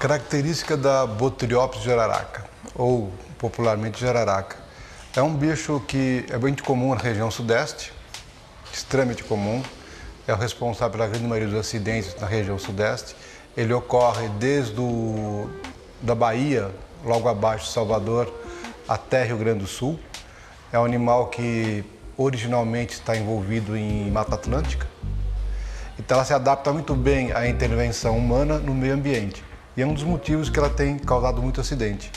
Característica da Botuliopsis jararaca, ou popularmente jararaca. É um bicho que é muito comum na região sudeste, extremamente comum. É o responsável pela grande maioria dos acidentes na região sudeste. Ele ocorre desde da Bahia, logo abaixo de Salvador, até Rio Grande do Sul. É um animal que originalmente está envolvido em Mata Atlântica. Então ela se adapta muito bem à intervenção humana no meio ambiente. E é um dos motivos que ela tem causado muito acidente,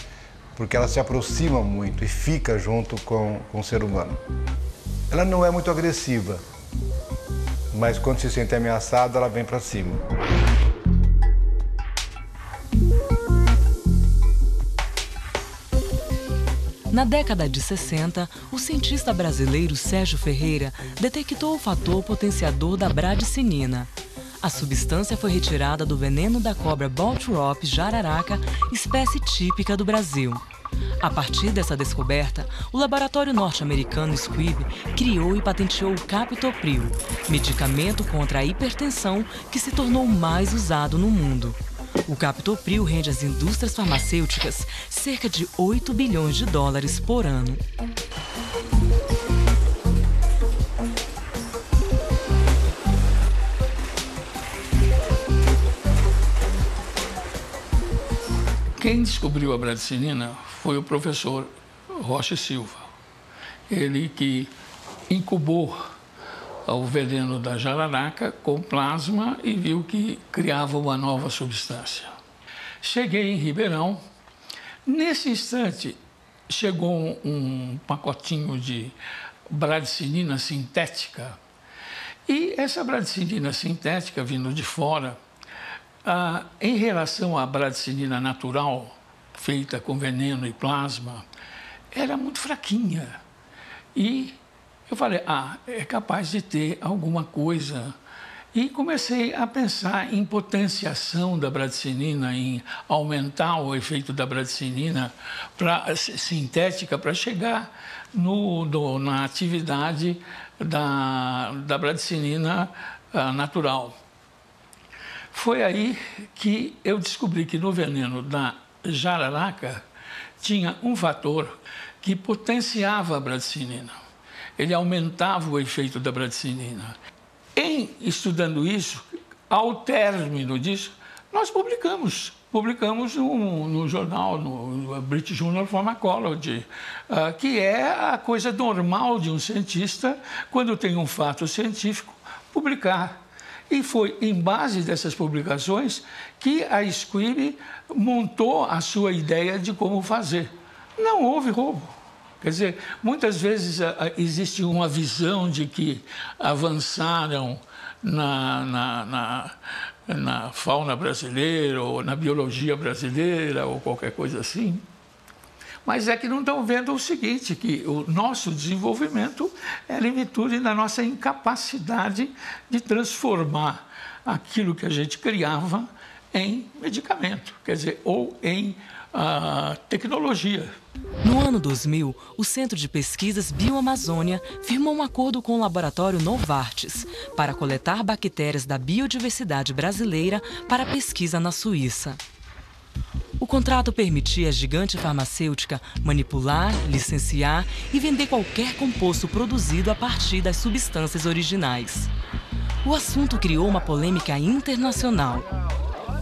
porque ela se aproxima muito e fica junto com o ser humano. Ela não é muito agressiva, mas quando se sente ameaçada, ela vem para cima. Na década de 60, o cientista brasileiro Sérgio Ferreira detectou o fator potenciador da bradicinina. A substância foi retirada do veneno da cobra Botuliopsis jararaca, espécie típica do Brasil. A partir dessa descoberta, o laboratório norte-americano Squibb criou e patenteou o Captopril, medicamento contra a hipertensão que se tornou o mais usado no mundo. O Captopril rende às indústrias farmacêuticas cerca de 8 bilhões de dólares por ano. Quem descobriu a bradicinina foi o professor Rocha Silva. Ele que incubou o veneno da jararaca com plasma e viu que criava uma nova substância. Cheguei em Ribeirão. Nesse instante, chegou um pacotinho de bradicinina sintética. E essa bradicinina sintética, vindo de fora, em relação à bradicinina natural, feita com veneno e plasma, era muito fraquinha. E eu falei, é capaz de ter alguma coisa. E comecei a pensar em potenciação da bradicinina, em aumentar o efeito da bradicinina sintética para chegar na atividade da bradicinina natural. Foi aí que eu descobri que no veneno da jararaca tinha um fator que potenciava a bradicinina. Ele aumentava o efeito da bradicinina. Estudando isso, ao término disso, nós publicamos no jornal, no British Journal of Pharmacology, que é a coisa normal de um cientista, quando tem um fato científico, publicar. E foi em base dessas publicações que a Squibb montou a sua ideia de como fazer. Não houve roubo. Quer dizer, muitas vezes existe uma visão de que avançaram na fauna brasileira ou na biologia brasileira ou qualquer coisa assim. Mas é que não estão vendo o seguinte, que o nosso desenvolvimento era em virtude da nossa incapacidade de transformar aquilo que a gente criava em medicamento, quer dizer, ou em tecnologia. No ano 2000, o Centro de Pesquisas Bioamazônia firmou um acordo com o laboratório Novartis para coletar bactérias da biodiversidade brasileira para pesquisa na Suíça. O contrato permitia à gigante farmacêutica manipular, licenciar e vender qualquer composto produzido a partir das substâncias originais. O assunto criou uma polêmica internacional.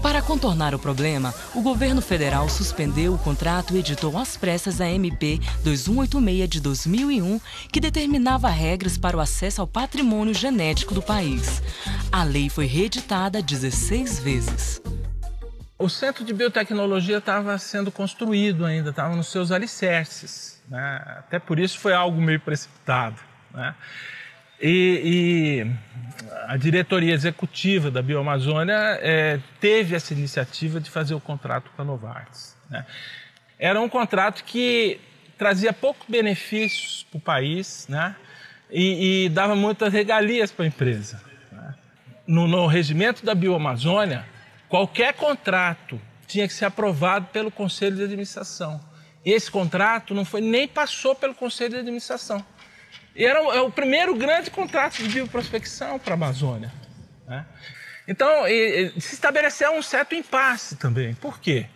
Para contornar o problema, o governo federal suspendeu o contrato e editou às pressas a MP 2186 de 2001, que determinava regras para o acesso ao patrimônio genético do país. A lei foi reeditada 16 vezes. O Centro de Biotecnologia estava sendo construído ainda, estava nos seus alicerces, né? Até por isso foi algo meio precipitado, né? E a diretoria executiva da Bioamazônia teve essa iniciativa de fazer o contrato com a Novartis, né? Era um contrato que trazia poucos benefícios para o país, né? E dava muitas regalias para a empresa, né? No regimento da Bioamazônia, qualquer contrato tinha que ser aprovado pelo Conselho de Administração. Esse contrato nem passou pelo Conselho de Administração. E era o primeiro grande contrato de bioprospecção para a Amazônia, né? Então, se estabeleceu um certo impasse também. Por quê?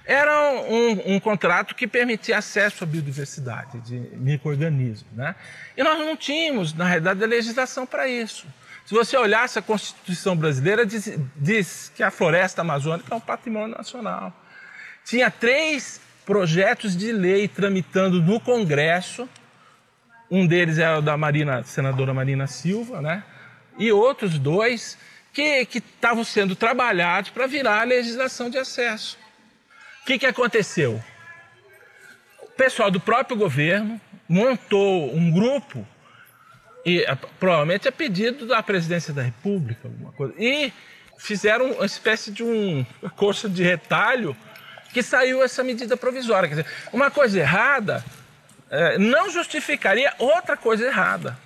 Era um contrato que permitia acesso à biodiversidade de micro-organismos, né? E nós não tínhamos, na realidade, a legislação para isso. Se você olhasse a Constituição brasileira, diz que a floresta amazônica é um patrimônio nacional. Tinha 3 projetos de lei tramitando no Congresso. Um deles era o da senadora Marina Silva, né? E outros 2 que estavam sendo trabalhados para virar a legislação de acesso. O que aconteceu? O pessoal do próprio governo montou um grupo, e provavelmente a pedido da presidência da República, alguma coisa, e fizeram uma espécie de uma coxa de retalho que saiu essa medida provisória. Quer dizer, uma coisa errada não justificaria outra coisa errada.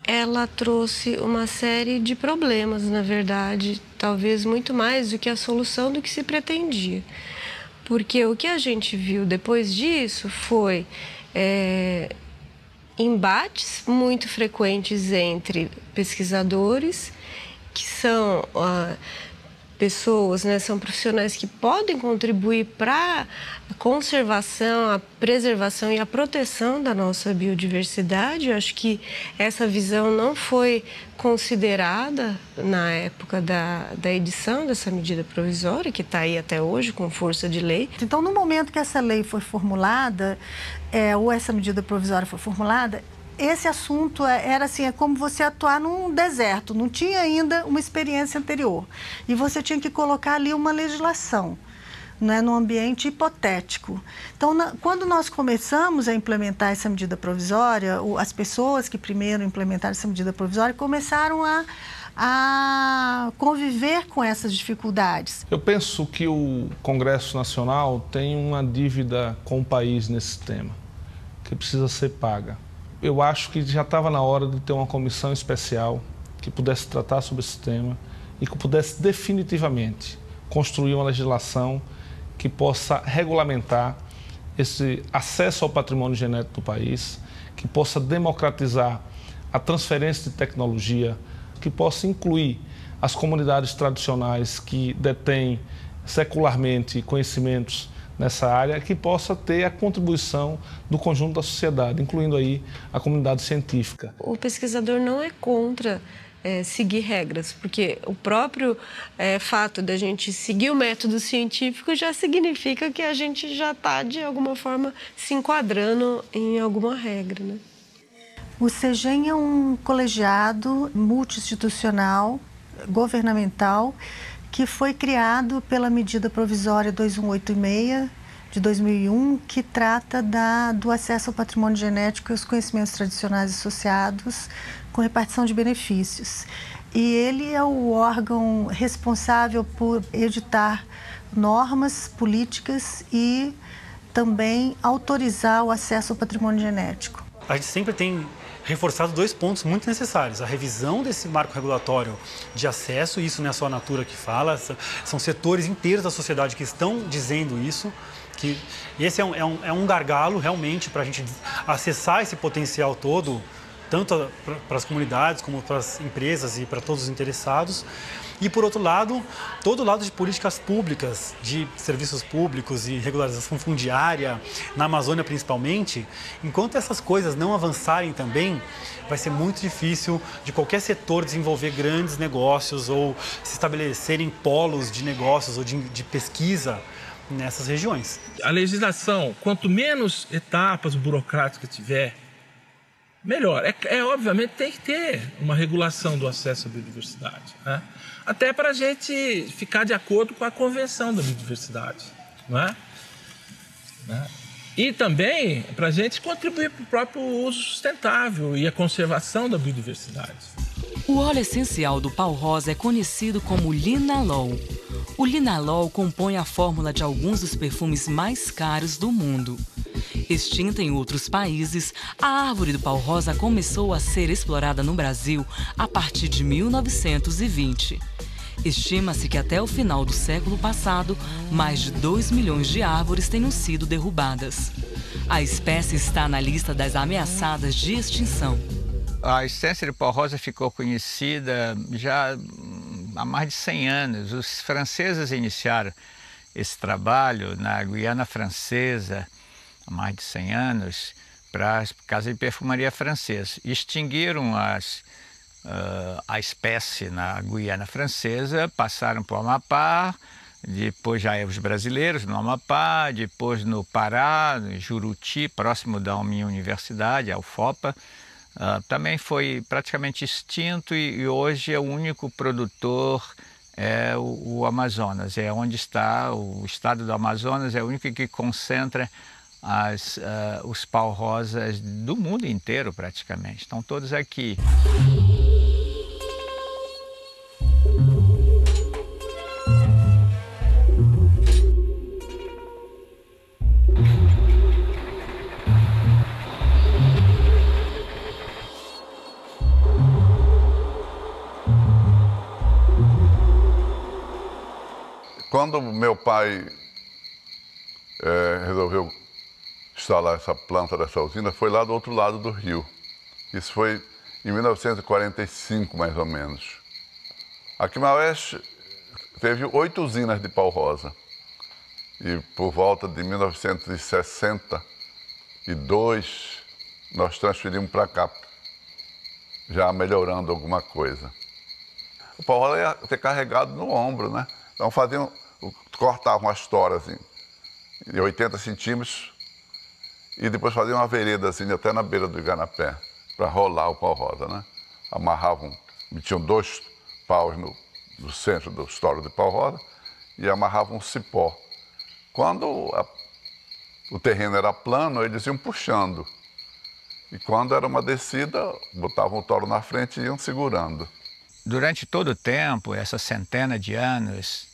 Ela trouxe uma série de problemas, na verdade, talvez muito mais do que a solução do que se pretendia. Porque o que a gente viu depois disso foi embates muito frequentes entre pesquisadores, que são pessoas, né, são profissionais que podem contribuir para a conservação, a preservação e a proteção da nossa biodiversidade. Eu acho que essa visão não foi considerada na época da edição dessa medida provisória, que está aí até hoje com força de lei. Então, no momento que essa lei foi formulada, ou essa medida provisória foi formulada, esse assunto era assim, é como você atuar num deserto, não tinha ainda uma experiência anterior. E você tinha que colocar ali uma legislação, né, num ambiente hipotético. Então, quando nós começamos a implementar essa medida provisória, as pessoas que primeiro implementaram essa medida provisória começaram a conviver com essas dificuldades. Eu penso que o Congresso Nacional tem uma dívida com o país nesse tema, que precisa ser paga. Eu acho que já estava na hora de ter uma comissão especial que pudesse tratar sobre esse tema e que pudesse definitivamente construir uma legislação que possa regulamentar esse acesso ao patrimônio genético do país, que possa democratizar a transferência de tecnologia, que possa incluir as comunidades tradicionais que detêm secularmente conhecimentos nessa área, que possa ter a contribuição do conjunto da sociedade, incluindo aí a comunidade científica. O pesquisador não é contra seguir regras, porque o próprio fato da gente seguir o método científico já significa que a gente já está, de alguma forma, se enquadrando em alguma regra, né? O CEGEM é um colegiado multi-institucional, governamental, que foi criado pela medida provisória 2186 de 2001, que trata do acesso ao patrimônio genético e aos conhecimentos tradicionais associados com repartição de benefícios. E ele é o órgão responsável por editar normas políticas e também autorizar o acesso ao patrimônio genético. A gente sempre tem reforçado 2 pontos muito necessários. A revisão desse marco regulatório de acesso, isso não é só a Natura que fala, são setores inteiros da sociedade que estão dizendo isso, que esse é um gargalo realmente para a gente acessar esse potencial todo, tanto para as comunidades como para as empresas e para todos os interessados. E, por outro lado, todo o lado de políticas públicas, de serviços públicos e regularização fundiária, na Amazônia principalmente, enquanto essas coisas não avançarem também, vai ser muito difícil de qualquer setor desenvolver grandes negócios ou se estabelecerem polos de negócios ou de pesquisa nessas regiões. A legislação, quanto menos etapas burocráticas tiver, melhor. Obviamente tem que ter uma regulação do acesso à biodiversidade, né? Até para a gente ficar de acordo com a Convenção da Biodiversidade, não é? E também para a gente contribuir para o próprio uso sustentável e a conservação da biodiversidade. O óleo essencial do pau-rosa é conhecido como linalol. O linalol compõe a fórmula de alguns dos perfumes mais caros do mundo. Extinta em outros países, a árvore do pau-rosa começou a ser explorada no Brasil a partir de 1920. Estima-se que até o final do século passado, mais de 2 milhões de árvores tenham sido derrubadas. A espécie está na lista das ameaçadas de extinção. A essência de pau-rosa ficou conhecida já há mais de 100 anos. Os franceses iniciaram esse trabalho na Guiana Francesa há mais de 100 anos para a Casa de Perfumaria Francesa. Extinguiram a espécie na Guiana Francesa, passaram para o Amapá, depois já os brasileiros no Amapá, depois no Pará, no Juruti, próximo da minha universidade, a UFOPA. Também foi praticamente extinto e hoje é o único produtor o Amazonas. É onde está o estado do Amazonas, é o único que concentra os pau-rosas do mundo inteiro praticamente. Estão todos aqui. Quando meu pai resolveu instalar essa planta dessa usina, foi lá do outro lado do rio. Isso foi em 1945, mais ou menos. Aqui na Oeste teve 8 usinas de pau-rosa. E por volta de 1962, nós transferimos para cá, já melhorando alguma coisa. O pau-rosa ia ser carregado no ombro, né? Então cortavam as toras em 80 centímetros e depois faziam uma vereda assim, até na beira do igarapé, para rolar o pau-rosa, né? Metiam 2 paus no centro do estoro de pau-rosa e amarravam um cipó. Quando o terreno era plano, eles iam puxando. E quando era uma descida, botavam o toro na frente e iam segurando. Durante todo o tempo, essa centena de anos,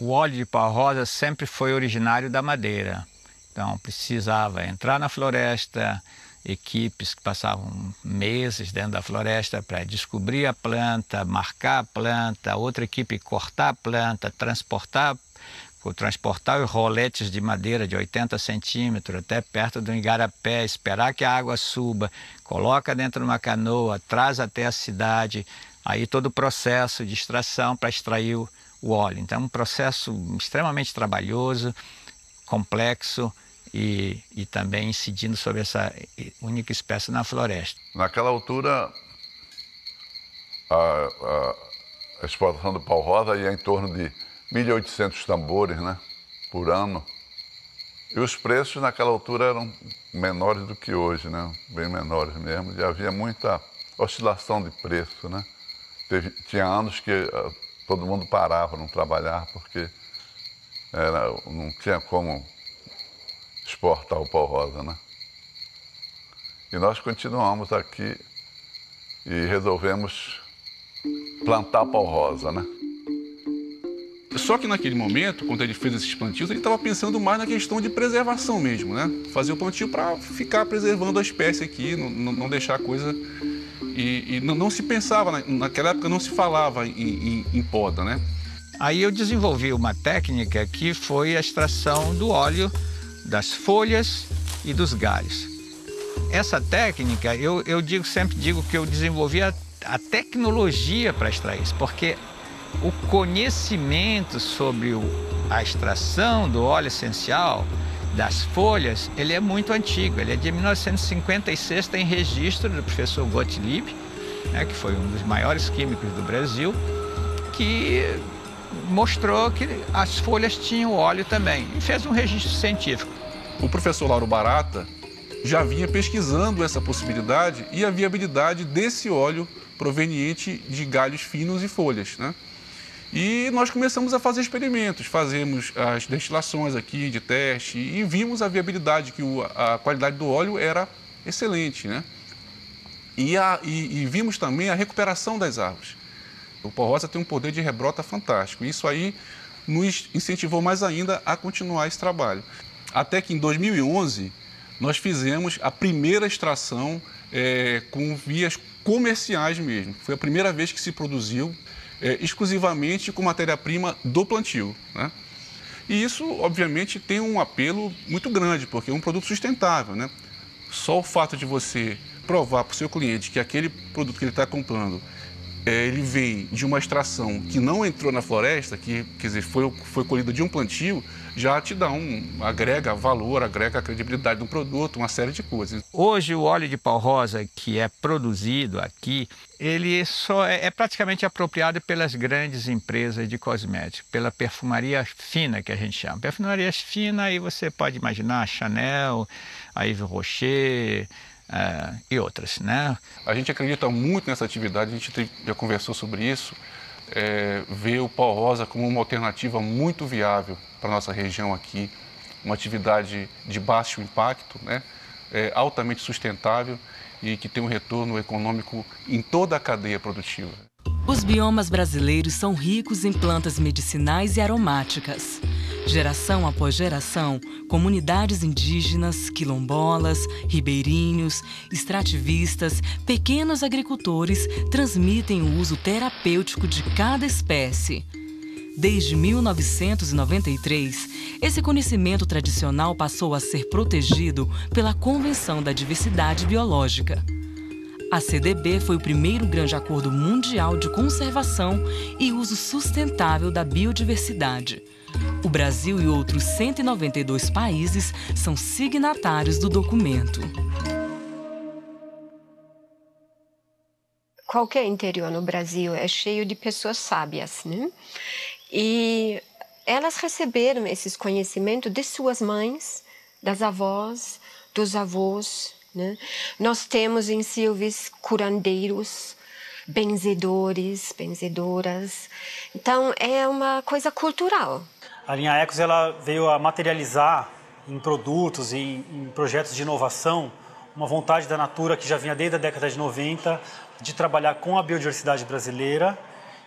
o óleo de pau-rosa sempre foi originário da madeira. Então precisava entrar na floresta, equipes que passavam meses dentro da floresta para descobrir a planta, marcar a planta, outra equipe cortar a planta, transportar os roletes de madeira de 80 centímetros até perto do igarapé, esperar que a água suba, coloca dentro de uma canoa, traz até a cidade, aí todo o processo de extração para extrair o óleo. Então um processo extremamente trabalhoso, complexo e também incidindo sobre essa única espécie na floresta. Naquela altura, a exploração do pau-rosa ia em torno de 1.800 tambores, né, por ano. E os preços naquela altura eram menores do que hoje, né, bem menores mesmo. E havia muita oscilação de preço, né. Tinha anos que todo mundo parava, não trabalhava, porque não tinha como exportar o pau-rosa, né. E nós continuamos aqui e resolvemos plantar pau-rosa, né. Só que naquele momento, quando ele fez esses plantios, ele estava pensando mais na questão de preservação mesmo, né? Fazer o plantio para ficar preservando a espécie aqui, não deixar a coisa... E não se pensava, naquela época não se falava em poda, né? Aí eu desenvolvi uma técnica que foi a extração do óleo das folhas e dos galhos. Essa técnica, eu sempre digo que eu desenvolvi a tecnologia para extrair isso, porque o conhecimento sobre a extração do óleo essencial das folhas, ele é muito antigo, ele é de 1956, tem registro do professor Gottlieb, né, que foi um dos maiores químicos do Brasil, que mostrou que as folhas tinham óleo também, e fez um registro científico. O professor Lauro Barata já vinha pesquisando essa possibilidade e a viabilidade desse óleo proveniente de galhos finos e folhas, né? E nós começamos a fazer experimentos, fazemos as destilações aqui de teste e vimos a viabilidade, que a qualidade do óleo era excelente, né? E vimos também a recuperação das árvores. O pau-rosa tem um poder de rebrota fantástico, e isso aí nos incentivou mais ainda a continuar esse trabalho. Até que em 2011 nós fizemos a primeira extração com vias comerciais mesmo. Foi a primeira vez que se produziu exclusivamente com matéria-prima do plantio, né? E isso, obviamente, tem um apelo muito grande, porque é um produto sustentável, né? Só o fato de você provar para o seu cliente que aquele produto que ele está comprando ele vem de uma extração que não entrou na floresta, que quer dizer, foi colhida de um plantio, já te dá agrega valor, agrega credibilidade do produto, uma série de coisas. Hoje o óleo de pau rosa que é produzido aqui, ele só é praticamente apropriado pelas grandes empresas de cosméticos, pela perfumaria fina que a gente chama. Perfumaria fina, aí você pode imaginar a Chanel, a Yves Rocher, e outras, né? A gente acredita muito nessa atividade, a gente já conversou sobre isso, vê o pau rosa como uma alternativa muito viável para a nossa região aqui, uma atividade de baixo impacto, né? Altamente sustentável e que tem um retorno econômico em toda a cadeia produtiva. Os biomas brasileiros são ricos em plantas medicinais e aromáticas. Geração após geração, comunidades indígenas, quilombolas, ribeirinhos, extrativistas, pequenos agricultores transmitem o uso terapêutico de cada espécie. Desde 1993, esse conhecimento tradicional passou a ser protegido pela Convenção da Diversidade Biológica. A CDB foi o primeiro grande acordo mundial de conservação e uso sustentável da biodiversidade. O Brasil e outros 192 países são signatários do documento. Qualquer interior no Brasil é cheio de pessoas sábias, né? E elas receberam esses conhecimentos de suas mães, das avós, dos avós, né? Nós temos em Silves curandeiros, benzedores, benzedoras. Então, é uma coisa cultural. A linha Ecos ela veio a materializar em produtos e em projetos de inovação uma vontade da Natura que já vinha desde a década de 90 de trabalhar com a biodiversidade brasileira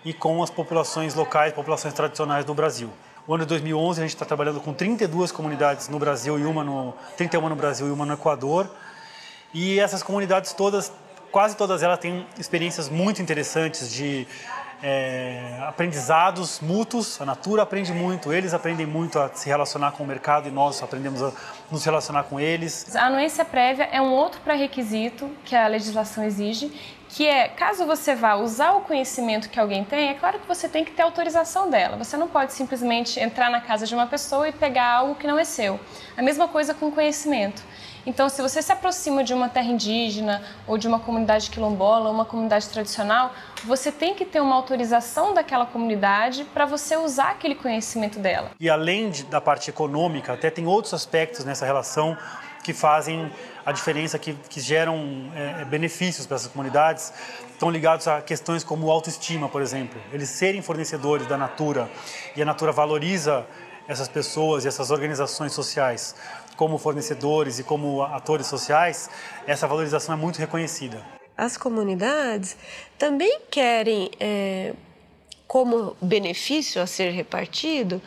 e com as populações locais, populações tradicionais do Brasil. No ano de 2011 a gente está trabalhando com 32 comunidades no Brasil e 31 no Brasil e uma no Equador. E essas comunidades todas, quase todas elas têm experiências muito interessantes de aprendizados mútuos. A Natura aprende muito, eles aprendem muito a se relacionar com o mercado e nós aprendemos a nos relacionar com eles. A anuência prévia é um outro pré-requisito que a legislação exige, que é, caso você vá usar o conhecimento que alguém tem, é claro que você tem que ter autorização dela. Você não pode simplesmente entrar na casa de uma pessoa e pegar algo que não é seu. A mesma coisa com conhecimento. Então, se você se aproxima de uma terra indígena ou de uma comunidade quilombola ou uma comunidade tradicional, você tem que ter uma autorização daquela comunidade para você usar aquele conhecimento dela. E além da parte econômica, até tem outros aspectos nessa relação que fazem a diferença, que geram benefícios para essas comunidades, estão ligados a questões como autoestima, por exemplo. Eles serem fornecedores da Natura e a Natura valoriza essas pessoas e essas organizações sociais como fornecedores e como atores sociais, essa valorização é muito reconhecida. As comunidades também querem, como benefício a ser repartido,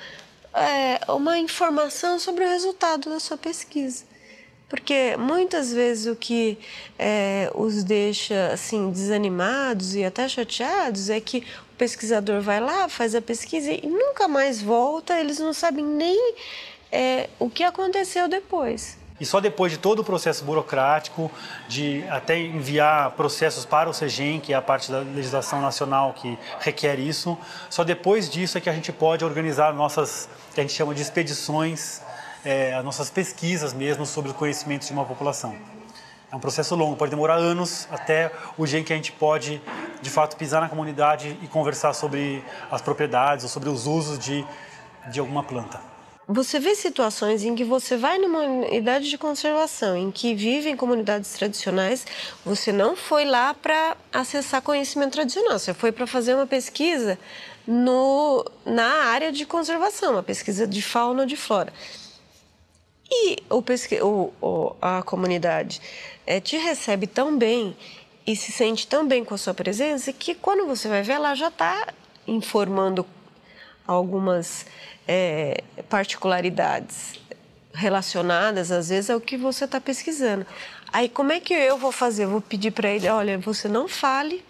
uma informação sobre o resultado da sua pesquisa. Porque muitas vezes o que os deixa assim, desanimados e até chateados é que o pesquisador vai lá, faz a pesquisa e nunca mais volta, eles não sabem nem o que aconteceu depois. E só depois de todo o processo burocrático, de até enviar processos para o CEGEM, que é a parte da legislação nacional que requer isso, só depois disso é que a gente pode organizar nossas, que a gente chama de expedições, as nossas pesquisas mesmo sobre o conhecimento de uma população. É um processo longo, pode demorar anos até o dia em que a gente pode, de fato, pisar na comunidade e conversar sobre as propriedades ou sobre os usos de alguma planta. Você vê situações em que você vai numa unidade de conservação, em que vivem comunidades tradicionais, você não foi lá para acessar conhecimento tradicional, você foi para fazer uma pesquisa na área de conservação, uma pesquisa de fauna ou de flora. E a comunidade te recebe tão bem e se sente tão bem com a sua presença que quando você vai ver, ela já está informando algumas particularidades relacionadas, às vezes, ao que você está pesquisando. Aí, como é que eu vou fazer? Eu vou pedir para ele, olha, você não fale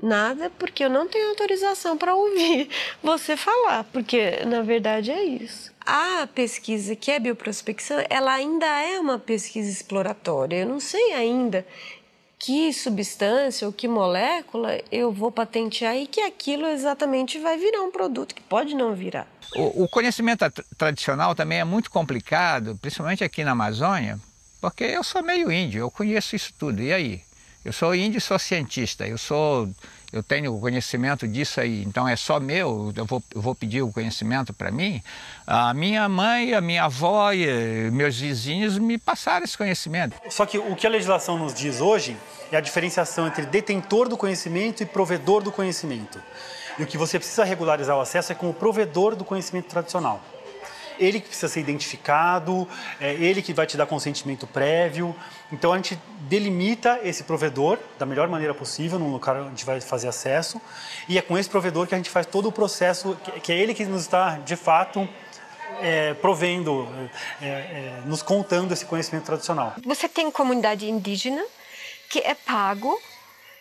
nada, porque eu não tenho autorização para ouvir você falar, porque, na verdade, é isso. A pesquisa que é bioprospecção, ela ainda é uma pesquisa exploratória. Eu não sei ainda que substância ou que molécula eu vou patentear e que aquilo exatamente vai virar um produto que pode não virar. O conhecimento tradicional também é muito complicado, principalmente aqui na Amazônia, porque eu sou meio índio, eu conheço isso tudo, e aí? Eu sou índio e sou cientista, eu tenho conhecimento disso aí, então é só meu, eu vou pedir o conhecimento para mim. A minha mãe, a minha avó e meus vizinhos me passaram esse conhecimento. Só que o que a legislação nos diz hoje é a diferenciação entre detentor do conhecimento e provedor do conhecimento. E o que você precisa regularizar o acesso é com o provedor do conhecimento tradicional. Ele que precisa ser identificado, é ele que vai te dar consentimento prévio. Então a gente delimita esse provedor da melhor maneira possível no local onde a gente vai fazer acesso. E é com esse provedor que a gente faz todo o processo, que é ele que nos está, de fato, provendo, nos contando esse conhecimento tradicional. Você tem comunidade indígena que é pago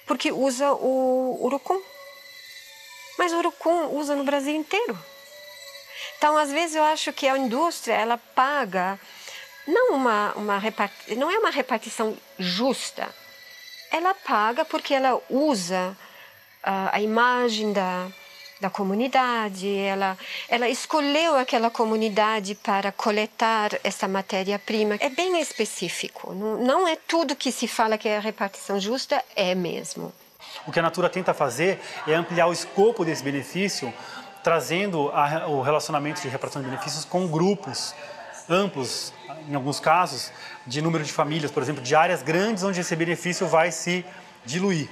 porque usa o urucum. Mas o urucum usa no Brasil inteiro. Então, às vezes, eu acho que a indústria, ela paga, não é uma repartição justa, ela paga porque ela usa a imagem da comunidade, ela escolheu aquela comunidade para coletar essa matéria-prima. É bem específico, não é tudo que se fala que é a repartição justa, é mesmo. O que a Natura tenta fazer é ampliar o escopo desse benefício, trazendo o relacionamento de repartição de benefícios com grupos amplos, em alguns casos, de número de famílias, por exemplo, de áreas grandes onde esse benefício vai se diluir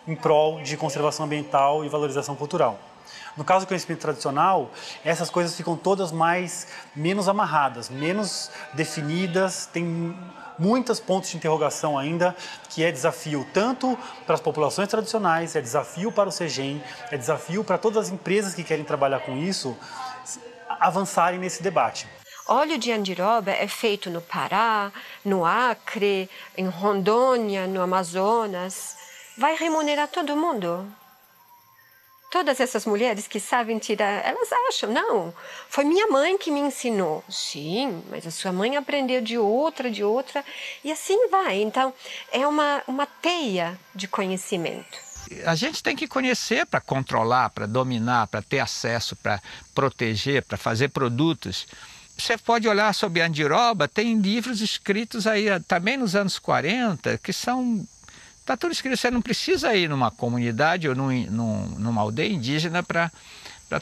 em prol de conservação ambiental e valorização cultural. No caso do conhecimento tradicional, essas coisas ficam todas menos amarradas, menos definidas, tem muitos pontos de interrogação ainda, que é desafio tanto para as populações tradicionais, é desafio para o CEGEM, é desafio para todas as empresas que querem trabalhar com isso, avançarem nesse debate. Óleo de andiroba é feito no Pará, no Acre, em Rondônia, no Amazonas. Vai remunerar todo mundo. Todas essas mulheres que sabem tirar, elas acham, não, foi minha mãe que me ensinou. Sim, mas a sua mãe aprendeu de outra, e assim vai. Então, é uma teia de conhecimento. A gente tem que conhecer para controlar, para dominar, para ter acesso, para proteger, para fazer produtos. Você pode olhar sobre a andiroba, tem livros escritos aí também nos anos 40, que são... Está tudo escrito, você não precisa ir numa comunidade ou numa aldeia indígena para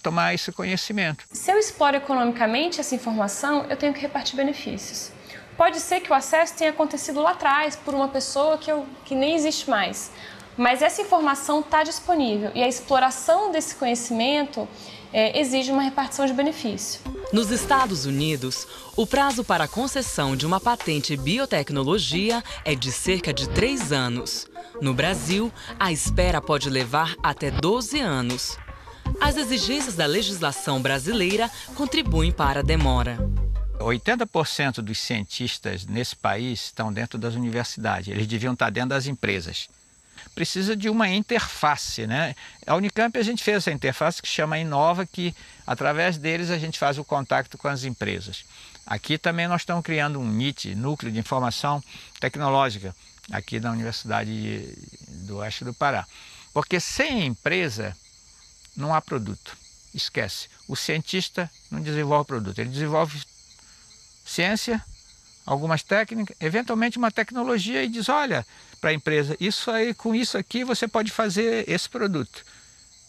tomar esse conhecimento. Se eu exploro economicamente essa informação, eu tenho que repartir benefícios. Pode ser que o acesso tenha acontecido lá atrás por uma pessoa que nem existe mais, mas essa informação está disponível e a exploração desse conhecimento exige uma repartição de benefício. Nos Estados Unidos, o prazo para a concessão de uma patente biotecnologia é de cerca de 3 anos. No Brasil, a espera pode levar até 12 anos. As exigências da legislação brasileira contribuem para a demora. 80% dos cientistas nesse país estão dentro das universidades, eles deviam estar dentro das empresas. Precisa de uma interface, né? A Unicamp a gente fez essa interface que chama Inova, que através deles a gente faz o contato com as empresas. Aqui também nós estamos criando um NIT, Núcleo de Informação Tecnológica, aqui da Universidade do Oeste do Pará. Porque sem empresa não há produto, esquece. O cientista não desenvolve produto, ele desenvolve ciência, algumas técnicas, eventualmente uma tecnologia e diz, olha, para a empresa, isso aí, com isso aqui você pode fazer esse produto.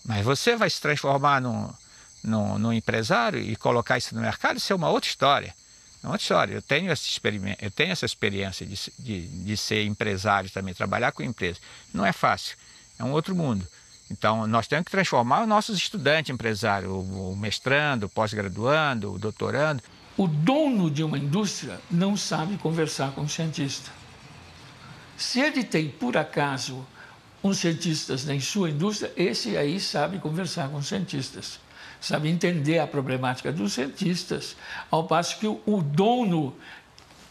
Mas você vai se transformar num empresário e colocar isso no mercado, isso é uma outra história. É uma outra história. Eu tenho essa experiência de ser empresário também, trabalhar com empresa. Não é fácil, é um outro mundo. Então, nós temos que transformar os nossos estudantes empresários, o mestrando, o pós-graduando, o doutorando. O dono de uma indústria não sabe conversar com o cientista. Se ele tem, por acaso, uns cientistas em sua indústria, esse aí sabe conversar com os cientistas, sabe entender a problemática dos cientistas, ao passo que o dono,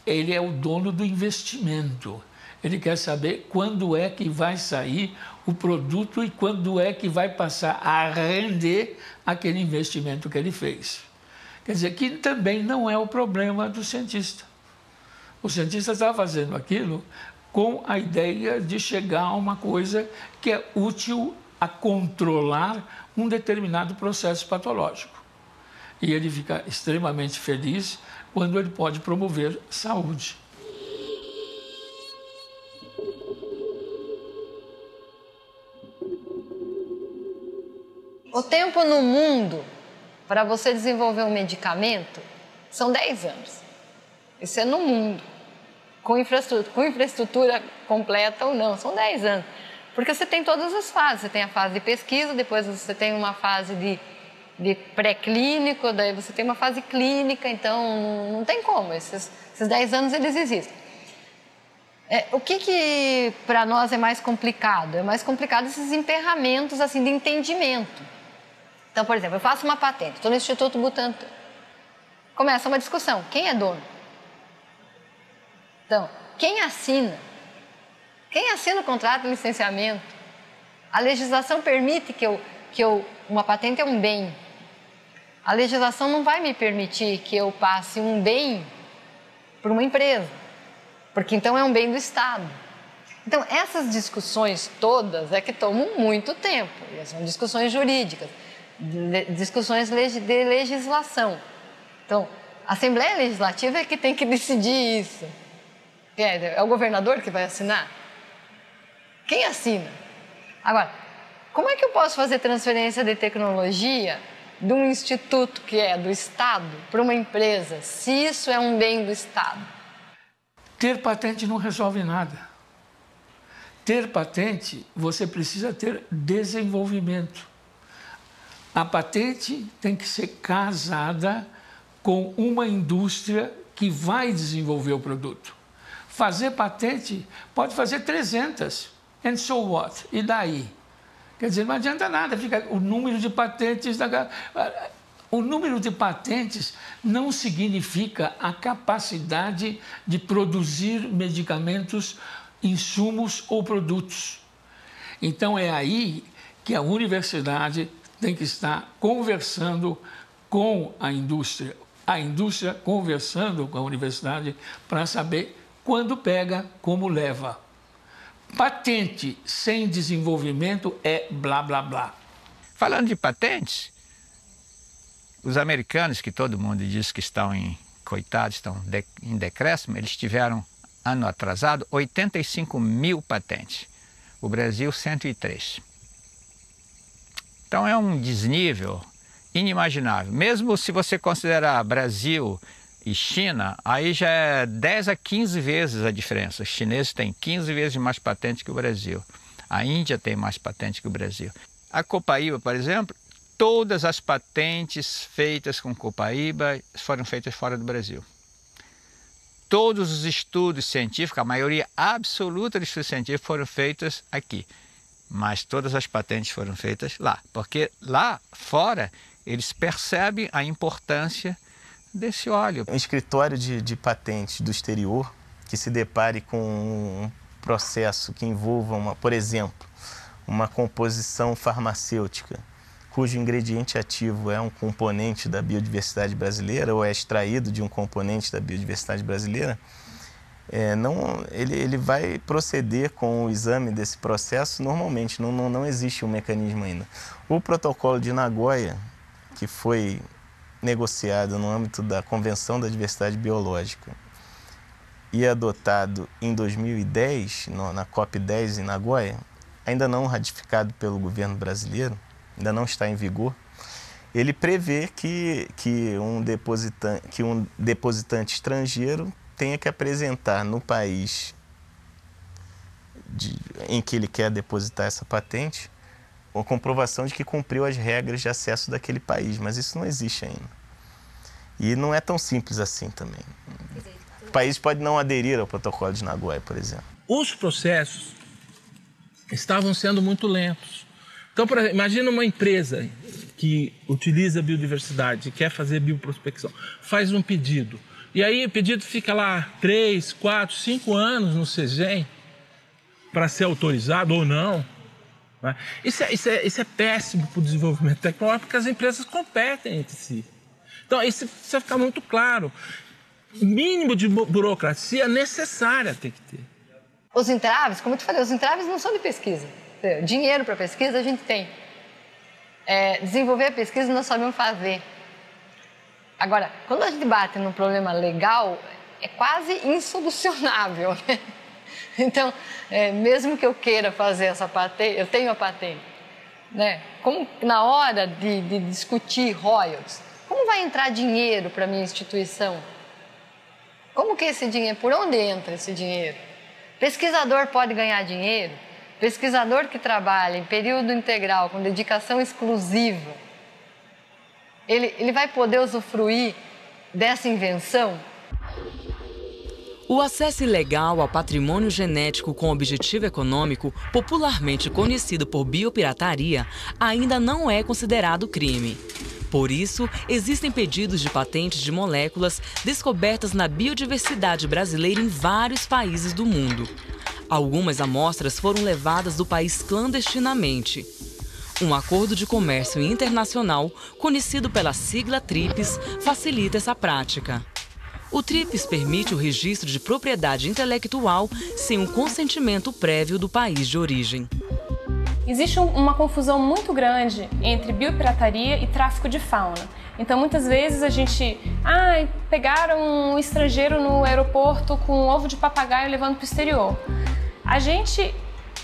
ele é o dono do investimento. Ele quer saber quando é que vai sair o produto e quando é que vai passar a render aquele investimento que ele fez. Quer dizer, que também não é o problema do cientista. O cientista está fazendo aquilo com a ideia de chegar a uma coisa que é útil a controlar um determinado processo patológico. E ele fica extremamente feliz quando ele pode promover saúde. O tempo no mundo para você desenvolver um medicamento são 10 anos. Isso é no mundo. Com infraestrutura completa ou não, são 10 anos. Porque você tem todas as fases. Você tem a fase de pesquisa, depois você tem uma fase de pré-clínico, daí você tem uma fase clínica, então não tem como. Esses 10 anos eles existem. O que para nós é mais complicado? É mais complicado esses emperramentos assim, de entendimento. Então, por exemplo, eu faço uma patente, estou no Instituto Butantan. Começa uma discussão, quem é dono? Então, quem assina? Quem assina o contrato de licenciamento? A legislação permite uma patente é um bem. A legislação não vai me permitir que eu passe um bem para uma empresa, porque então é um bem do Estado. Então, essas discussões todas é que tomam muito tempo, são discussões jurídicas, discussões de legislação. Então, a Assembleia Legislativa é que tem que decidir isso. É o governador que vai assinar? Quem assina? Agora, como é que eu posso fazer transferência de tecnologia de um instituto que é do Estado para uma empresa, se isso é um bem do Estado? Ter patente não resolve nada. Ter patente, você precisa ter desenvolvimento. A patente tem que ser casada com uma indústria que vai desenvolver o produto. Fazer patente pode fazer 300, and so what? E daí? Quer dizer, não adianta nada, fica o número de patentes... O número de patentes não significa a capacidade de produzir medicamentos, insumos ou produtos. Então, é aí que a universidade tem que estar conversando com a indústria conversando com a universidade para saber quando pega, como leva. Patente sem desenvolvimento é blá, blá, blá. Falando de patentes, os americanos, que todo mundo diz que estão coitados, estão em decréscimo, eles tiveram, ano atrasado, 85 mil patentes. O Brasil, 103. Então é um desnível inimaginável. Mesmo se você considerar Brasil e China, aí já é 10 a 15 vezes a diferença. Os chineses têm 15 vezes mais patentes que o Brasil. A Índia tem mais patentes que o Brasil. A Copaíba, por exemplo, todas as patentes feitas com Copaíba foram feitas fora do Brasil. Todos os estudos científicos, a maioria absoluta dos estudos científicos foram feitos aqui. Mas todas as patentes foram feitas lá. Porque lá fora eles percebem a importância desse óleo. Um escritório de patentes do exterior que se depare com um processo que envolva, por exemplo, uma composição farmacêutica, cujo ingrediente ativo é um componente da biodiversidade brasileira ou é extraído de um componente da biodiversidade brasileira, ele vai proceder com o exame desse processo normalmente, não existe um mecanismo ainda. O protocolo de Nagoya, que foi negociado no âmbito da Convenção da Diversidade Biológica e adotado em 2010, na COP10 em Nagoya, ainda não ratificado pelo governo brasileiro, ainda não está em vigor, ele prevê que um depositante estrangeiro tenha que apresentar no país em que ele quer depositar essa patente a comprovação de que cumpriu as regras de acesso daquele país, mas isso não existe ainda. E não é tão simples assim também. O país pode não aderir ao protocolo de Nagoya, por exemplo. Os processos estavam sendo muito lentos. Então, imagina uma empresa que utiliza a biodiversidade, quer fazer bioprospecção, faz um pedido. E aí o pedido fica lá 3, 4, 5 anos no CEGEM para ser autorizado ou não. Né? Isso é péssimo para o desenvolvimento tecnológico, porque as empresas competem entre si. Então, isso precisa ficar muito claro. O mínimo de burocracia necessária tem que ter. Os entraves, como eu te falei, os entraves não são de pesquisa. Dinheiro para pesquisa a gente tem. Desenvolver a pesquisa nós sabemos fazer. Agora, quando a gente bate num problema legal, é quase insolucionável, né? Então, mesmo que eu queira fazer essa patente, eu tenho a patente, né? Como na hora de discutir royalties, como vai entrar dinheiro para a minha instituição? Como que esse dinheiro, por onde entra esse dinheiro? Pesquisador pode ganhar dinheiro? Pesquisador que trabalha em período integral, com dedicação exclusiva, ele vai poder usufruir dessa invenção? O acesso ilegal ao patrimônio genético com objetivo econômico, popularmente conhecido por biopirataria, ainda não é considerado crime. Por isso, existem pedidos de patentes de moléculas descobertas na biodiversidade brasileira em vários países do mundo. Algumas amostras foram levadas do país clandestinamente. Um acordo de comércio internacional, conhecido pela sigla TRIPS, facilita essa prática. O TRIPS permite o registro de propriedade intelectual sem o consentimento prévio do país de origem. Existe uma confusão muito grande entre biopirataria e tráfico de fauna. Então, muitas vezes a gente... pegaram um estrangeiro no aeroporto com um ovo de papagaio levando para o exterior. A gente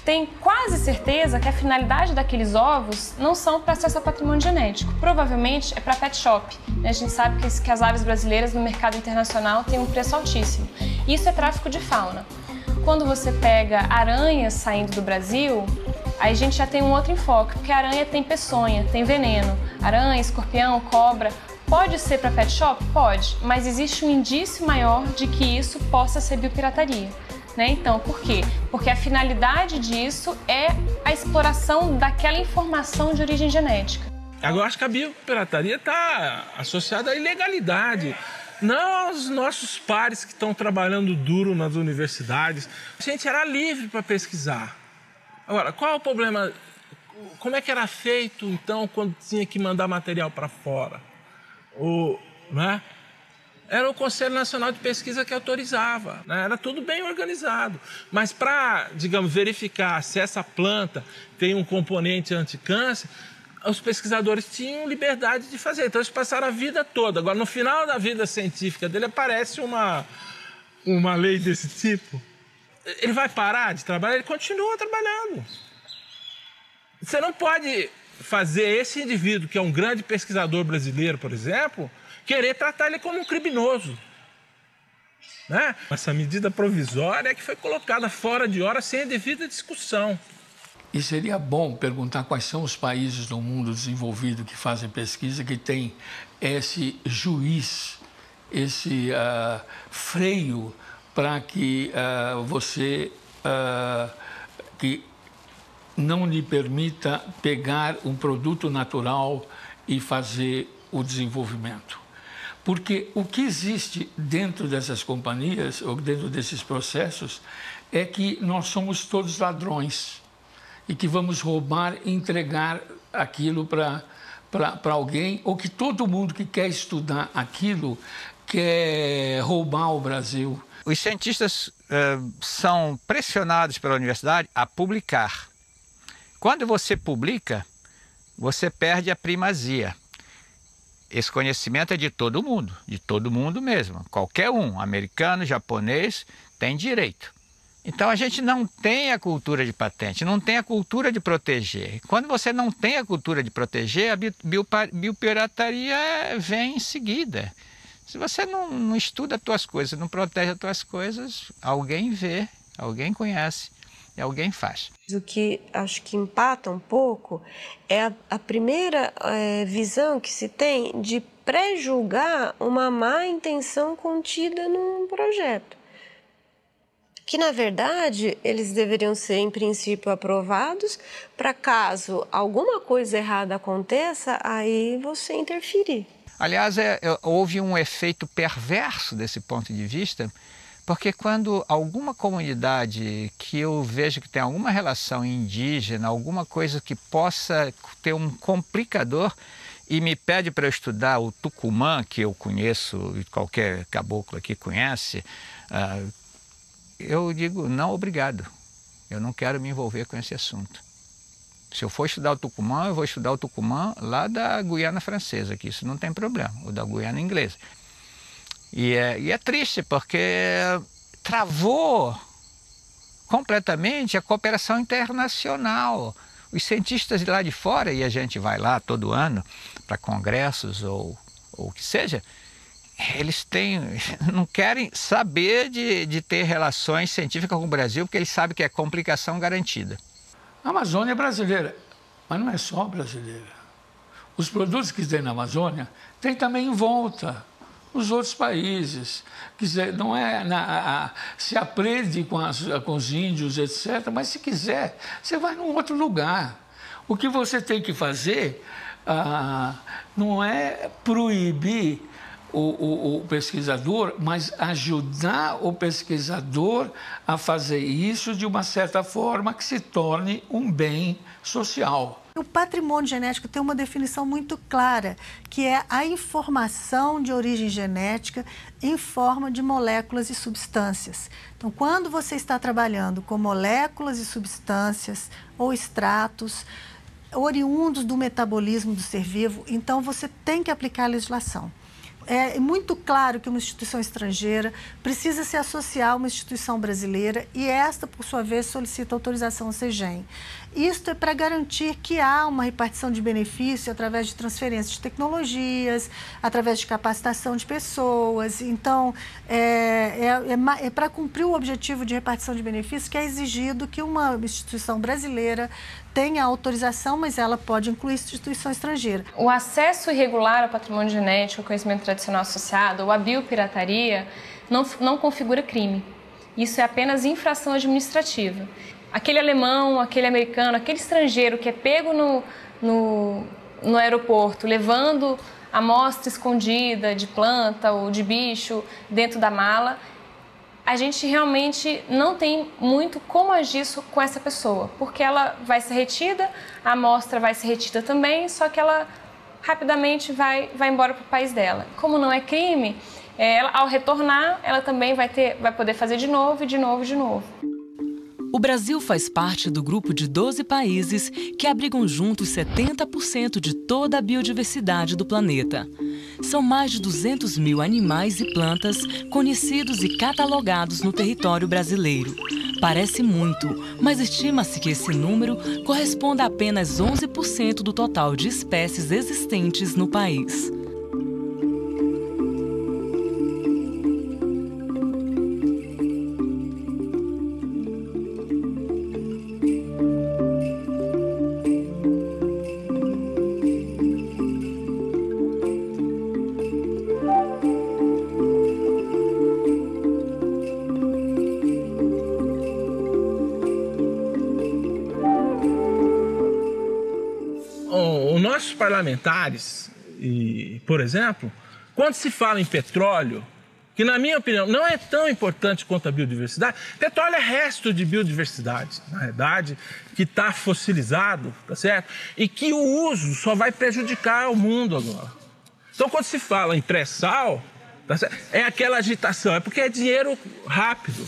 tem quase certeza que a finalidade daqueles ovos não são para acesso ao patrimônio genético. Provavelmente é para pet shop. A gente sabe que as aves brasileiras no mercado internacional têm um preço altíssimo. Isso é tráfico de fauna. Quando você pega aranhas saindo do Brasil, aí a gente já tem um outro enfoque, porque a aranha tem peçonha, tem veneno. Aranha, escorpião, cobra, pode ser para pet shop? Pode, mas existe um indício maior de que isso possa ser biopirataria. Então, por quê? Porque a finalidade disso é a exploração daquela informação de origem genética. Agora, eu acho que a biopirataria está associada à ilegalidade. Não aos nossos pares que estão trabalhando duro nas universidades. A gente era livre para pesquisar. Agora, qual é o problema? Como é que era feito, então, quando tinha que mandar material para fora? Né? Era o Conselho Nacional de Pesquisa que autorizava, né? Era tudo bem organizado. Mas para, digamos, verificar se essa planta tem um componente anticâncer, os pesquisadores tinham liberdade de fazer. Então eles passaram a vida toda. Agora, no final da vida científica dele, aparece uma lei desse tipo. Ele vai parar de trabalhar? Ele continua trabalhando. Você não pode fazer esse indivíduo, que é um grande pesquisador brasileiro, por exemplo, querer tratar ele como um criminoso. Né? Essa medida provisória é que foi colocada fora de hora sem a devida discussão. E seria bom perguntar quais são os países do mundo desenvolvido que fazem pesquisa, que tem esse juiz, esse freio para que você que não lhe permita pegar um produto natural e fazer o desenvolvimento. Porque o que existe dentro dessas companhias, ou dentro desses processos, é que nós somos todos ladrões e que vamos roubar e entregar aquilo para alguém, ou que todo mundo que quer estudar aquilo quer roubar o Brasil. Os cientistas são pressionados pela universidade a publicar. Quando você publica, você perde a primazia. Esse conhecimento é de todo mundo mesmo. Qualquer um, americano, japonês, tem direito. Então a gente não tem a cultura de patente, não tem a cultura de proteger. Quando você não tem a cultura de proteger, a biopirataria vem em seguida. Se você não estuda as tuas coisas, não protege as tuas coisas, alguém vê, alguém conhece e alguém faz. O que acho que empata um pouco é a primeira visão que se tem de pré-julgar uma má intenção contida num projeto. Que, na verdade, eles deveriam ser, em princípio, aprovados para caso alguma coisa errada aconteça, aí você interferir. Aliás, houve um efeito perverso desse ponto de vista, porque quando alguma comunidade que eu vejo que tem alguma relação indígena, alguma coisa que possa ter um complicador, e me pede para eu estudar o Tucumã, que eu conheço, e qualquer caboclo aqui conhece, eu digo não, obrigado. Eu não quero me envolver com esse assunto. Se eu for estudar o Tucumã, eu vou estudar o Tucumã lá da Guiana Francesa, que isso não tem problema, ou da Guiana Inglesa. E é triste, porque travou completamente a cooperação internacional. Os cientistas de lá de fora, e a gente vai lá todo ano para congressos ou o que seja, eles não querem saber de ter relações científicas com o Brasil, porque eles sabem que é complicação garantida. A Amazônia é brasileira, mas não é só brasileira. Os produtos que tem na Amazônia tem também em volta, nos outros países. Quer dizer, não é se aprende com os índios, etc., mas se quiser, você vai num outro lugar. O que você tem que fazer não é proibir o pesquisador, mas ajudar o pesquisador a fazer isso de uma certa forma que se torne um bem social. O patrimônio genético tem uma definição muito clara, que é a informação de origem genética em forma de moléculas e substâncias. Então, quando você está trabalhando com moléculas e substâncias ou extratos oriundos do metabolismo do ser vivo, então você tem que aplicar a legislação. É muito claro que uma instituição estrangeira precisa se associar a uma instituição brasileira e esta, por sua vez, solicita autorização ao CEGEM. Isto é para garantir que há uma repartição de benefício através de transferência de tecnologias, através de capacitação de pessoas. Então, é para cumprir o objetivo de repartição de benefícios que é exigido que uma instituição brasileira tenha autorização, mas ela pode incluir instituição estrangeira. O acesso irregular ao patrimônio genético, ao conhecimento tradicional associado, ou a biopirataria, não configura crime. Isso é apenas infração administrativa. Aquele alemão, aquele americano, aquele estrangeiro que é pego no aeroporto, levando amostra escondida de planta ou de bicho dentro da mala, a gente realmente não tem muito como agir com essa pessoa, porque ela vai ser retida, a amostra vai ser retida também, só que ela rapidamente vai embora para o país dela. Como não é crime, ao retornar, ela também vai poder fazer de novo, e de novo, e de novo. O Brasil faz parte do grupo de 12 países que abrigam juntos 70% de toda a biodiversidade do planeta. São mais de 200 mil animais e plantas conhecidos e catalogados no território brasileiro. Parece muito, mas estima-se que esse número corresponda a apenas 11% do total de espécies existentes no país. Nossos parlamentares, por exemplo, quando se fala em petróleo, que na minha opinião não é tão importante quanto a biodiversidade, petróleo é resto de biodiversidade, na verdade, que está fossilizado, tá certo? E que o uso só vai prejudicar o mundo agora. Então, quando se fala em pré-sal, tá certo? É aquela agitação, é porque é dinheiro rápido.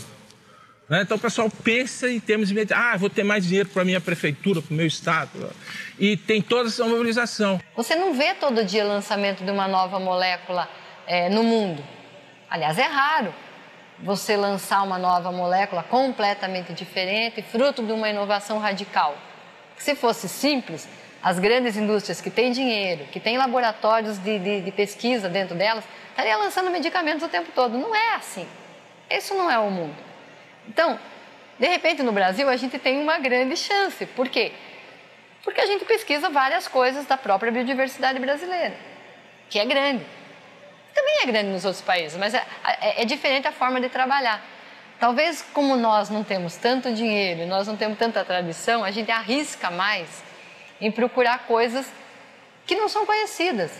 Então o pessoal pensa em termos de vou ter mais dinheiro para a minha prefeitura, para o meu estado. E tem toda essa mobilização. Você não vê todo dia lançamento de uma nova molécula no mundo. Aliás, é raro você lançar uma nova molécula completamente diferente, fruto de uma inovação radical. Se fosse simples, as grandes indústrias que têm dinheiro, que têm laboratórios de pesquisa dentro delas, estariam lançando medicamentos o tempo todo. Não é assim. Isso não é o mundo. Então, de repente, no Brasil, a gente tem uma grande chance. Por quê? Porque a gente pesquisa várias coisas da própria biodiversidade brasileira, que é grande. Também é grande nos outros países, mas é diferente a forma de trabalhar. Talvez, como nós não temos tanto dinheiro, nós não temos tanta tradição, a gente arrisca mais em procurar coisas que não são conhecidas.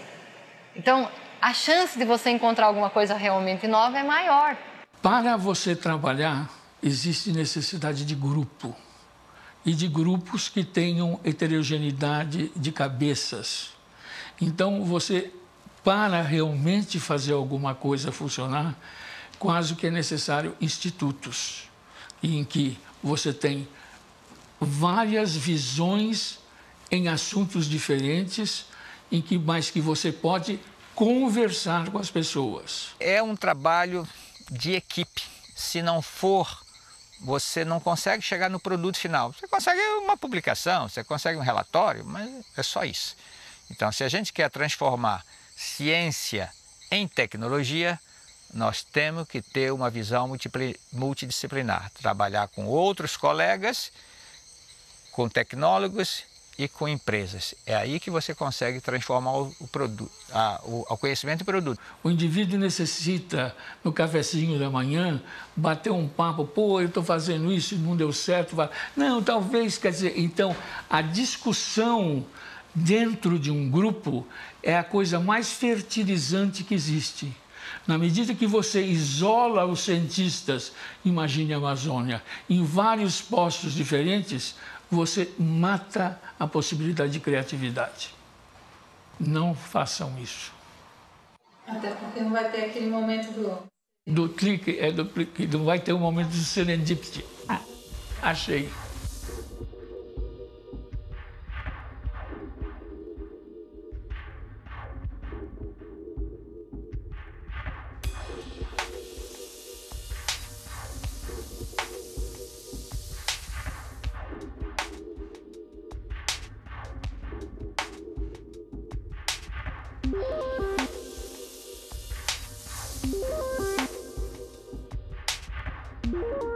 Então, a chance de você encontrar alguma coisa realmente nova é maior. Para você trabalhar, existe necessidade de grupo e de grupos que tenham heterogeneidade de cabeças. Então, para realmente fazer alguma coisa funcionar, quase que é necessário institutos. em que você tem várias visões em assuntos diferentes, mas que você pode conversar com as pessoas. É um trabalho de equipe. Se não for, você não consegue chegar no produto final. Você consegue uma publicação, você consegue um relatório, mas é só isso. Então, se a gente quer transformar ciência em tecnologia, nós temos que ter uma visão multidisciplinar, trabalhar com outros colegas, com tecnólogos e com empresas. É aí que você consegue transformar o produto, o conhecimento em produto. O indivíduo necessita, no cafezinho da manhã, bater um papo, pô, eu estou fazendo isso, não deu certo. Não, talvez, quer dizer, então, a discussão dentro de um grupo é a coisa mais fertilizante que existe. Na medida que você isola os cientistas, imagine a Amazônia, em vários postos diferentes, você mata a possibilidade de criatividade. Não façam isso. Até porque não vai ter aquele momento do clique, não vai ter um momento de serendipity. Achei. do